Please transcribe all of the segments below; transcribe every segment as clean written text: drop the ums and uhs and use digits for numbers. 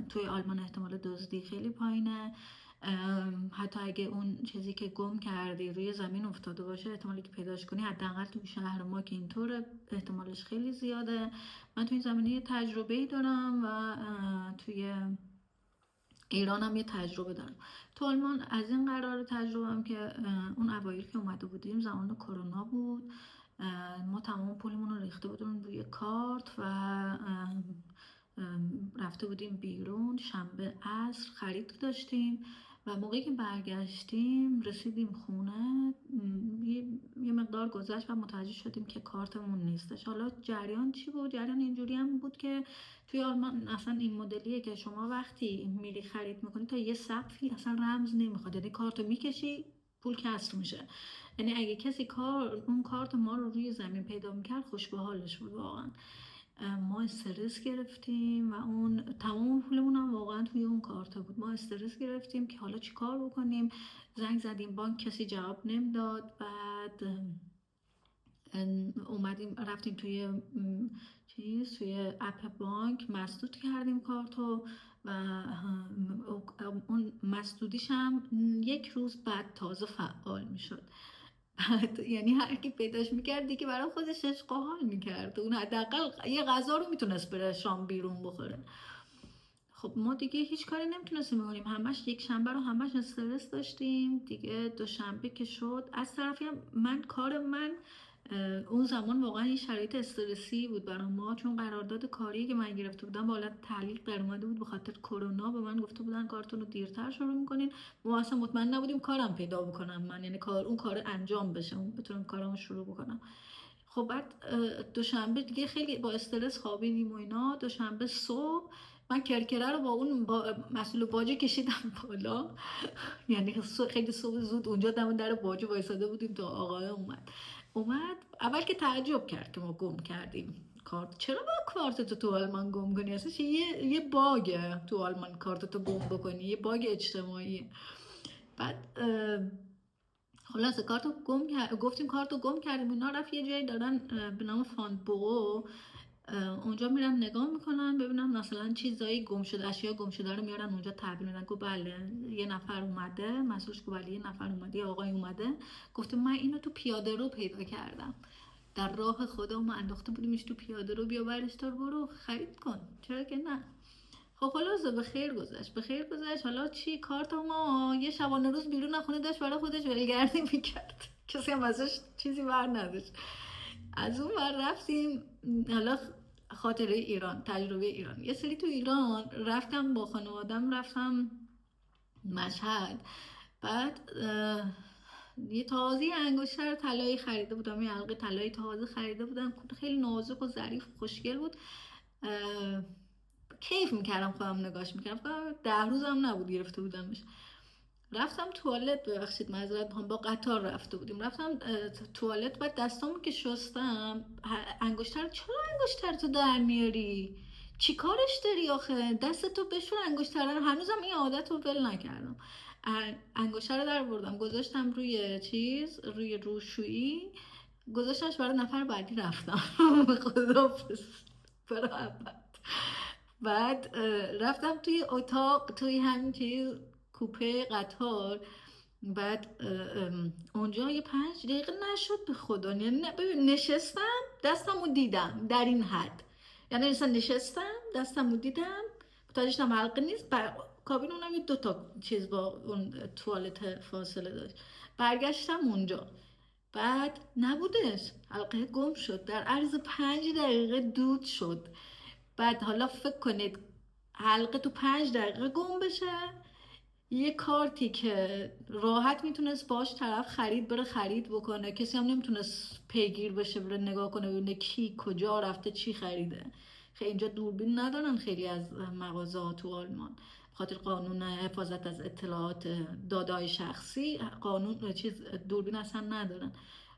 توی آلمان احتمال دزدی خیلی پایینه. حتی اگه اون چیزی که گم کردی روی زمین افتاده باشه، احتمالی که پیداش کنی حداقل توی شهر ما که اینطوره احتمالش خیلی زیاده. من توی این زمینه یه تجربه‌ای دارم و توی ایران هم یه تجربه دارم. تو آلمان از این قرار تجربهم که اون اوایل که اومده بودیم زمان کرونا بود، ما تمام پولمون رو ریخته بودیم روی کارت و رفته بودیم بیرون. شنبه عصر خرید داشتیم و موقعی که برگشتیم رسیدیم خونه، یه مقدار گذشت و متوجه شدیم که کارتمون نیستش. حالا جریان چی بود؟ جریان اینجوری هم بود که توی آلمان اصلا این مدلیه که شما وقتی میری خرید میکنی تا یه سقفی اصلا رمز نمیخواد، یعنی کارتو میکشی پول کسر میشه. یعنی اگه کسی اون کارت ما رو روی زمین پیدا میکرد خوش به حالش بود واقعا. ما استرس گرفتیم و اون تمام پولمون هم واقعا توی اون کارت بود. ما استرس گرفتیم که حالا چی کار بکنیم. زنگ زدیم بانک، کسی جواب نمیداد. بعد اومدیم رفتیم توی توی اپ بانک مسدود کردیم کارتو و اون مسدودیش هم 1 روز بعد تازه فعال میشد. بعد یعنی هر کی پیداش میکرد دیگه برای خودش عشق و حال میکرد، اون حداقل یه غذا رو میتونست بره شام بیرون بخوره. خب ما دیگه هیچ کاری نمیتونستیم بکنیم، همش یک شنبه رو همش استرس داشتیم دیگه. دوشنبه که شد، از طرفی هم کار من اون زمان واقعا یه شرایط استرسی بود برای ما، چون قرارداد کاری که من گرفته بودم با حالت تعلیق در اومده بود به خاطر کرونا. به من گفته بودن کارتون رو دیرتر شروع میکنین. ما اصلا مطمئن نبودیم کارم پیدا بکنم من، یعنی اون کار انجام بشه، بتونم کارمو شروع بکنم. خب بعد دوشنبه دیگه خیلی با استرس خوابیدیم و اینا. دوشنبه صبح من کرکره رو با مسئول باجه کشیدم بالا. یعنی خیلی صبح زود اونجا دم در باجه وایساده بودیم تا آقای اومد. اول که تعجب کرد که ما گم کردیم کارت. چرا با کارت تو آلمان گم کنی؟ اصلا یه باگه تو آلمان کارت تو گم بکنی، یه باگ اجتماعی. بعد خلاصه گفتیم کارتو گم کردیم. اینا رفت یه جایی دارن به نام فاندبو، اونجا میرن نگاه میکنن ببینن مثلا چیزایی گم شده، اشیا گم شده رو میارن اونجا تحویل میدن. گفت بله یه نفر اومده، مسئولش گفت بله یه نفر اومده، یه آقای اومده گفته من اینو تو پیاده رو پیدا کردم در راه خدا، ما انداخته بودیمش تو پیاده رو، بیا برش دار برو خرید کن، چرا که نه. خب خلاصه به خیر گذشت. حالا چی؟ کارت ما یه شبانه روز بیرون خونه داشت برای خودش ولگردی میکرد، کسی هم ازش چیزی بر نداشت. از اون ور رفتیم. حالا خاطره ایران، تجربه ایران. یه سری تو ایران رفتم با خانوادم، رفتم مشهد. بعد یه تازه انگشتر طلایی خریده بودم، یه حلقه طلایی تازه خریده بودم، خیلی نازک و ظریف و خوشگل بود. کیف میکردم خودم نگاش میکردم. 10 روزم نبود گرفته بودمش. رفتم توالت، ببخشید معذرت میخوام، با قطار رفته بودیم. رفتم توالت، بعد دستامو که شستم چرا انگشتر تو در میاری؟ چی کارش داری آخه؟ دستتو بشور انگشتر رو. هنوزم این عادت رو ول نکردم. انگشتر رو در بردم گذاشتم روی روشویی، گذاشتمش برای نفر بعدی رفتم. خداحافظ برای اول. بعد رفتم توی اتاق، توی همین چیز کوپه قطار. بعد اونجا یه 5 دقیقه نشد به خدا، یعنی ببین نشستم دستمو دیدم در این حد، یعنی مثلا نشستم دستمو دیدم متوجه شدم حلقه نیست. کابین اونم یه 2 تا چیز با اون توالت فاصله داشت. برگشتم اونجا، بعد نبودش، حلقه گم شد، در عرض 5 دقیقه دود شد. بعد حالا فکر کنید حلقه تو 5 دقیقه گم بشه، یه کارتی که راحت میتونست باش طرف خرید بکنه، کسی هم نمیتونست پیگیر بشه بره نگاه کنه ببینه کی کجا رفته چی خریده. خیلی اینجا دوربین ندارن خیلی از مغازه ها تو آلمان، خاطر قانون حفاظت از اطلاعات دادای شخصی، قانون دوربین اصلا ندارن.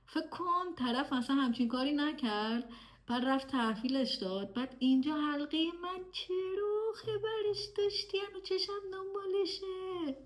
فکر کن طرف اصلا همچین کاری نکرد، بعد رفت تحویلش داد. بعد اینجا حلقه من چرا خبرش داشتی؟ هنو چشم دنبالشه.